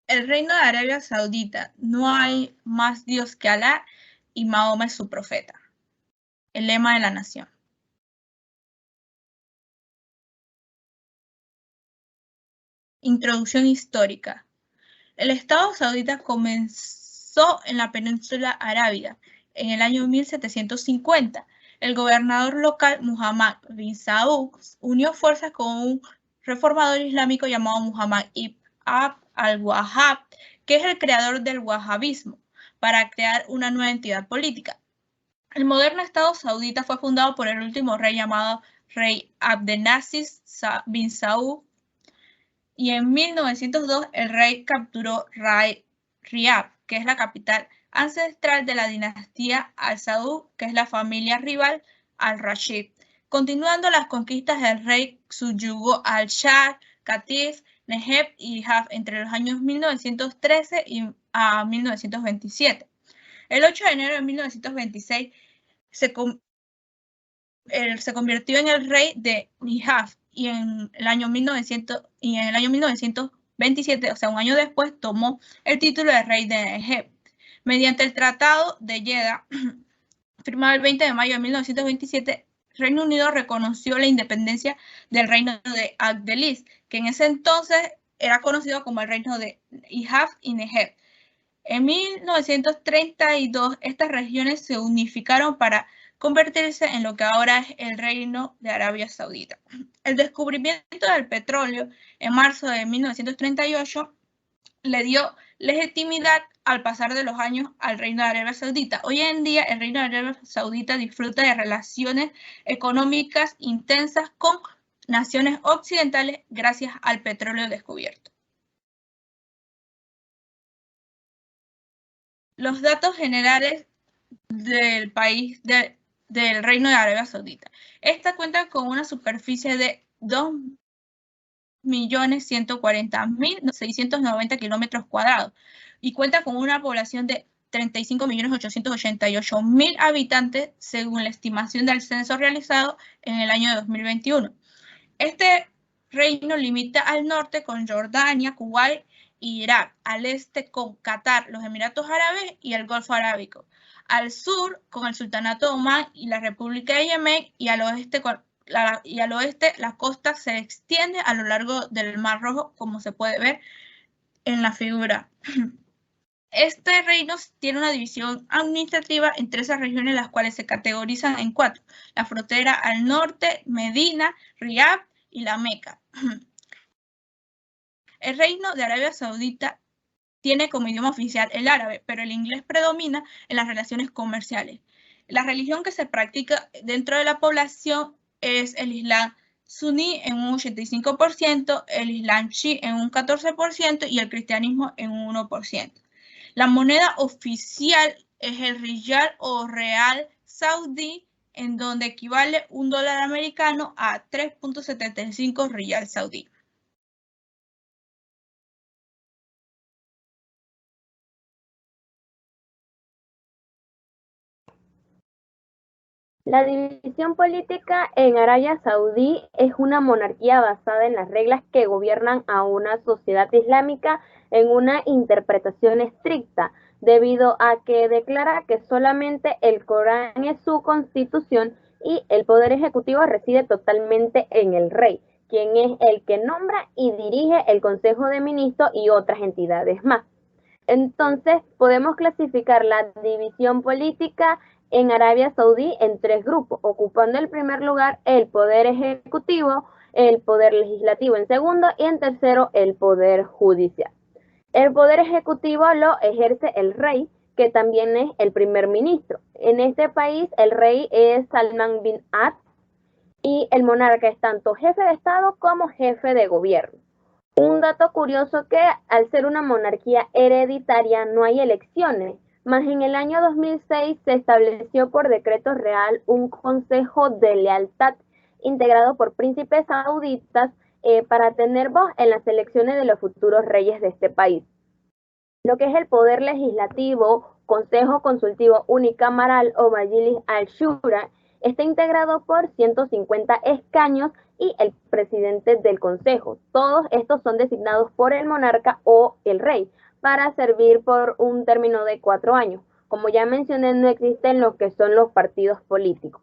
El reino de Arabia Saudita, no hay más Dios que Alá y Mahoma es su profeta. El lema de la nación. Introducción histórica. El Estado saudita comenzó en la península arábiga en el año 1750. El gobernador local Muhammad bin Saud unió fuerzas con un reformador islámico llamado Muhammad ibn Abd al-Wahhab, que es el creador del wahabismo, para crear una nueva entidad política. El moderno Estado saudita fue fundado por el último rey llamado Rey Abdelaziz bin Saud, y en 1902 el rey capturó Riyadh, que es la capital ancestral de la dinastía al-Saud, que es la familia rival al-Rashid. Continuando las conquistas, el rey subyugó al-Shah, Qatif, Nejeb y Haf entre los años 1913 y 1927. El 8 de enero de 1926 se convirtió en el rey de Nijaf, y en el año 1927, o sea, un año después, tomó el título de rey de Nejeb. Mediante el Tratado de Jeddah, firmado el 20 de mayo de 1927, Reino Unido reconoció la independencia del reino de Abdeliz, que en ese entonces era conocido como el reino de Nijaf y Nejeb. En 1932, estas regiones se unificaron para convertirse en lo que ahora es el Reino de Arabia Saudita. El descubrimiento del petróleo en marzo de 1938 le dio legitimidad al pasar de los años al Reino de Arabia Saudita. Hoy en día el Reino de Arabia Saudita disfruta de relaciones económicas intensas con naciones occidentales gracias al petróleo descubierto. Los datos generales del país del Reino de Arabia Saudita. Esta cuenta con una superficie de 2.140.690 kilómetros cuadrados y cuenta con una población de 35.888.000 habitantes según la estimación del censo realizado en el año 2021. Este reino limita al norte con Jordania, Kuwait y Irak, al este con Qatar, los Emiratos Árabes y el Golfo Arábico, al sur con el Sultanato de Omán y la República de Yemen, y al oeste la costa se extiende a lo largo del Mar Rojo, como se puede ver en la figura. Este reino tiene una división administrativa en 13 regiones, las cuales se categorizan en 4. La frontera al norte, Medina, Riyadh y la Meca. El Reino de Arabia Saudita tiene como idioma oficial el árabe, pero el inglés predomina en las relaciones comerciales. La religión que se practica dentro de la población es el Islam suní en un 85%, el Islam Shi en un 14% y el cristianismo en un 1%. La moneda oficial es el riyal o real saudí, en donde equivale $1 americano a 3.75 riyal saudí. La división política en Arabia Saudí es una monarquía basada en las reglas que gobiernan a una sociedad islámica en una interpretación estricta, debido a que declara que solamente el Corán es su constitución y el poder ejecutivo reside totalmente en el rey, quien es el que nombra y dirige el Consejo de Ministros y otras entidades más. Entonces, podemos clasificar la división política en Arabia Saudí en 3 grupos, ocupando el primer lugar el poder ejecutivo, el poder legislativo en segundo y en tercero el poder judicial. El poder ejecutivo lo ejerce el rey, que también es el primer ministro. En este país el rey es Salman bin Abd y el monarca es tanto jefe de Estado como jefe de gobierno. Un dato curioso que al ser una monarquía hereditaria no hay elecciones, mas en el año 2006 se estableció por decreto real un consejo de lealtad integrado por príncipes sauditas para tener voz en las elecciones de los futuros reyes de este país. Lo que es el poder legislativo, consejo consultivo unicameral o Majlis al-Shura, está integrado por 150 escaños y el presidente del consejo. Todos estos son designados por el monarca o el rey para servir por un término de 4 años. Como ya mencioné, no existen lo que son los partidos políticos.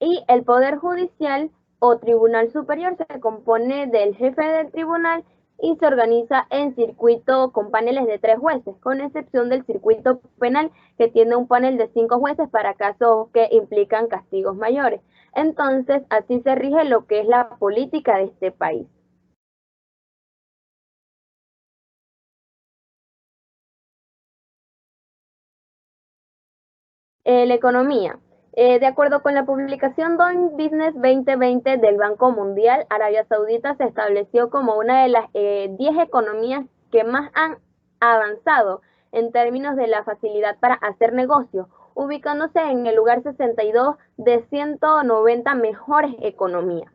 Y el Poder Judicial o Tribunal Superior se compone del jefe del tribunal y se organiza en circuito con paneles de 3 jueces, con excepción del circuito penal, que tiene un panel de 5 jueces para casos que implican castigos mayores. Entonces, así se rige lo que es la política de este país. La economía. De acuerdo con la publicación Doing Business 2020 del Banco Mundial, Arabia Saudita se estableció como una de las 10 economías que más han avanzado en términos de la facilidad para hacer negocios, ubicándose en el lugar 62 de 190 mejores economías.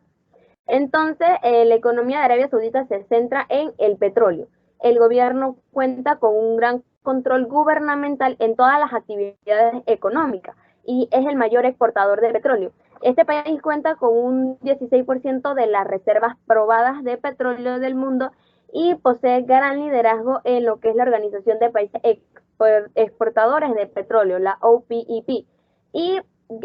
Entonces, la economía de Arabia Saudita se centra en el petróleo. El gobierno cuenta con un gran control gubernamental en todas las actividades económicas y es el mayor exportador de petróleo. Este país cuenta con un 16% de las reservas probadas de petróleo del mundo y posee gran liderazgo en lo que es la Organización de Países Exportadores de Petróleo, la OPEP. Y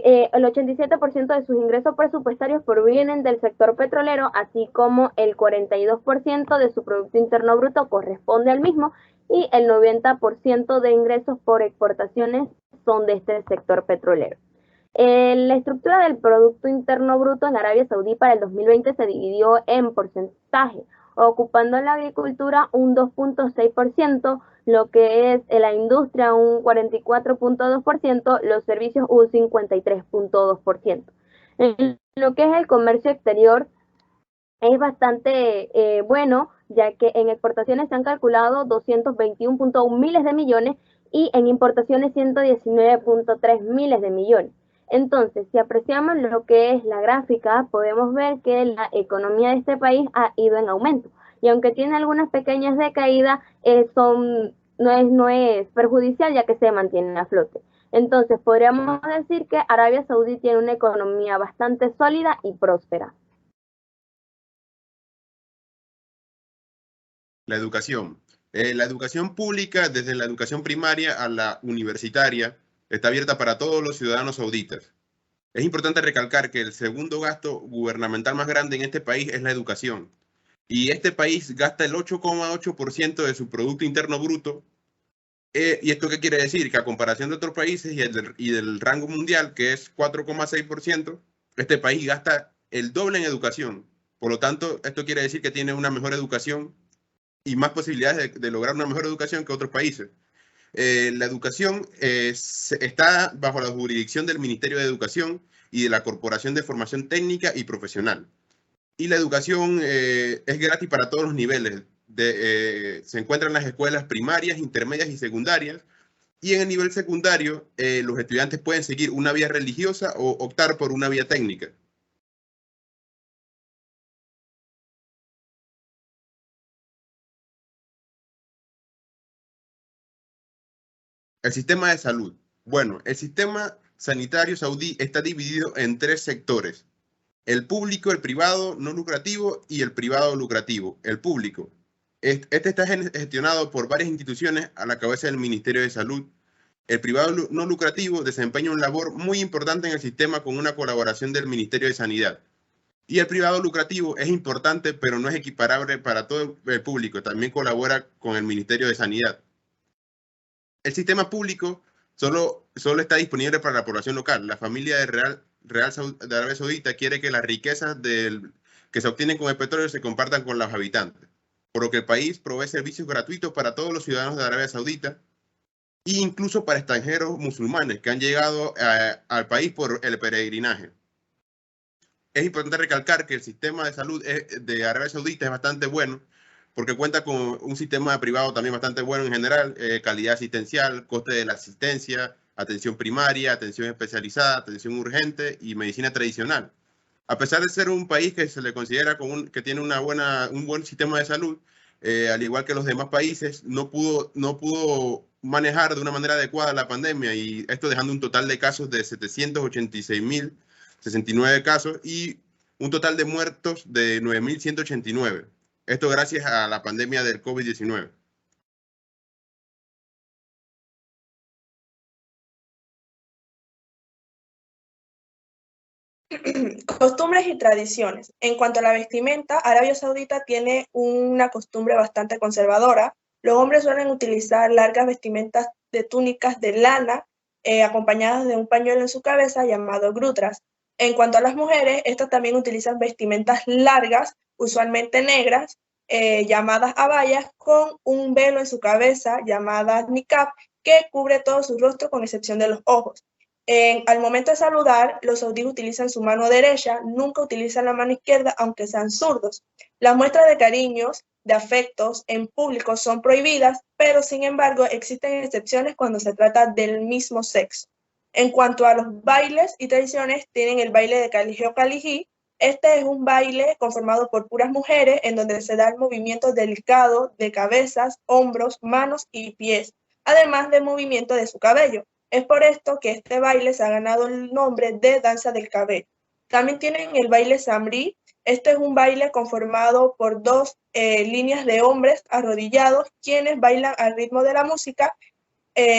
el 87% de sus ingresos presupuestarios provienen del sector petrolero, así como el 42% de su Producto Interno Bruto corresponde al mismo y el 90% de ingresos por exportaciones son de este sector petrolero. La estructura del Producto Interno Bruto en Arabia Saudí para el 2020 se dividió en porcentaje, ocupando en la agricultura un 2.6%, lo que es la industria un 44.2%, los servicios un 53.2%. En lo que es el comercio exterior es bastante bueno, ya que en exportaciones se han calculado 221.1 miles de millones y en importaciones 119.3 miles de millones. Entonces, si apreciamos lo que es la gráfica, podemos ver que la economía de este país ha ido en aumento. Y aunque tiene algunas pequeñas decaídas, no es perjudicial, ya que se mantiene a flote. Entonces, podríamos decir que Arabia Saudí tiene una economía bastante sólida y próspera. La educación. La educación pública, desde la educación primaria a la universitaria, está abierta para todos los ciudadanos sauditas. Es importante recalcar que el segundo gasto gubernamental más grande en este país es la educación. Y este país gasta el 8,8% de su Producto Interno Bruto. ¿Y esto qué quiere decir? Que a comparación de otros países y del rango mundial, que es 4,6%, este país gasta el doble en educación. Por lo tanto, esto quiere decir que tiene una mejor educación y más posibilidades de lograr una mejor educación que otros países. La educación está bajo la jurisdicción del Ministerio de Educación y de la Corporación de Formación Técnica y Profesional. Y la educación es gratis para todos los niveles. Se encuentra en las escuelas primarias, intermedias y secundarias. Y en el nivel secundario, los estudiantes pueden seguir una vía religiosa o optar por una vía técnica. El sistema de salud. Bueno, el sistema sanitario saudí está dividido en 3 sectores. El público, el privado no lucrativo y el privado lucrativo. El público. Este está gestionado por varias instituciones a la cabeza del Ministerio de Salud. El privado no lucrativo desempeña una labor muy importante en el sistema con una colaboración del Ministerio de Sanidad. Y el privado lucrativo es importante, pero no es equiparable para todo el público. También colabora con el Ministerio de Sanidad. El sistema público solo está disponible para la población local. La familia de de Arabia Saudita quiere que las riquezas que se obtienen con el petróleo se compartan con los habitantes, por lo que el país provee servicios gratuitos para todos los ciudadanos de Arabia Saudita e incluso para extranjeros musulmanes que han llegado al país por el peregrinaje. Es importante recalcar que el sistema de salud de Arabia Saudita es bastante bueno, porque cuenta con un sistema privado también bastante bueno en general, calidad asistencial, coste de la asistencia, atención primaria, atención especializada, atención urgente y medicina tradicional. A pesar de ser un país que se le considera que tiene un buen sistema de salud, al igual que los demás países, no pudo manejar de una manera adecuada la pandemia, y esto dejando un total de casos de 786.069 casos y Un total de muertos de 9.189. Esto gracias a la pandemia del COVID-19. Costumbres y tradiciones. En cuanto a la vestimenta, Arabia Saudita tiene una costumbre bastante conservadora. Los hombres suelen utilizar largas vestimentas de túnicas de lana, acompañadas de un pañuelo en su cabeza llamado grutras. En cuanto a las mujeres, estas también utilizan vestimentas largas, usualmente negras, llamadas abayas, con un velo en su cabeza llamada niqab, que cubre todo su rostro con excepción de los ojos. Al momento de saludar, los saudíes utilizan su mano derecha, nunca utilizan la mano izquierda, aunque sean zurdos. Las muestras de cariños, de afectos en público son prohibidas, pero sin embargo existen excepciones cuando se trata del mismo sexo. En cuanto a los bailes y tradiciones, tienen el baile de Caliji o Caliji. Este es un baile conformado por puras mujeres en donde se da el movimiento delicado de cabezas, hombros, manos y pies, además del movimiento de su cabello. Es por esto que este baile se ha ganado el nombre de danza del cabello. También tienen el baile Samri. Este es un baile conformado por dos líneas de hombres arrodillados, quienes bailan al ritmo de la música,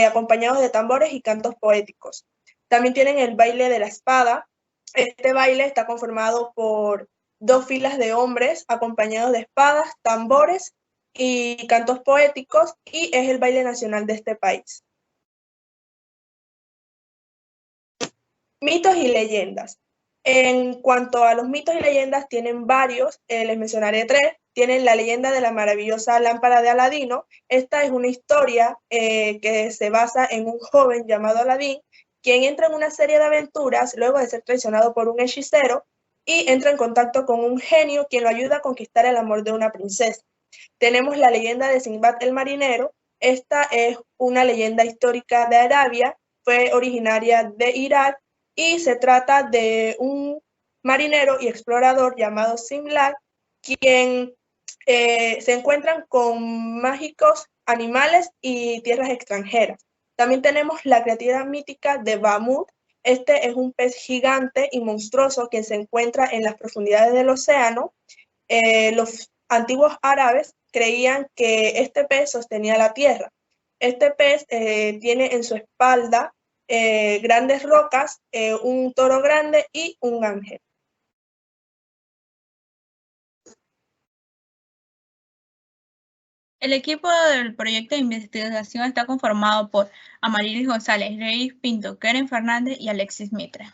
acompañados de tambores y cantos poéticos. También tienen el baile de la espada. Este baile está conformado por dos filas de hombres acompañados de espadas, tambores y cantos poéticos, y es el baile nacional de este país. Mitos y leyendas. En cuanto a los mitos y leyendas, tienen varios, les mencionaré tres. Tienen la leyenda de la maravillosa lámpara de Aladino. Esta es una historia que se basa en un joven llamado Aladín, quien entra en una serie de aventuras luego de ser traicionado por un hechicero y entra en contacto con un genio quien lo ayuda a conquistar el amor de una princesa. Tenemos la leyenda de Sinbad el marinero. Esta es una leyenda histórica de Arabia, fue originaria de Irak, y se trata de un marinero y explorador llamado Simlad, quien se encuentran con mágicos animales y tierras extranjeras. También tenemos la criatura mítica de Bamut. Este es un pez gigante y monstruoso que se encuentra en las profundidades del océano. Los antiguos árabes creían que este pez sostenía la tierra. Este pez tiene en su espalda grandes rocas, un toro grande y un ángel. El equipo del proyecto de investigación está conformado por Amarilis González, Reyes Pinto, Keren Fernández y Alexis Mitre.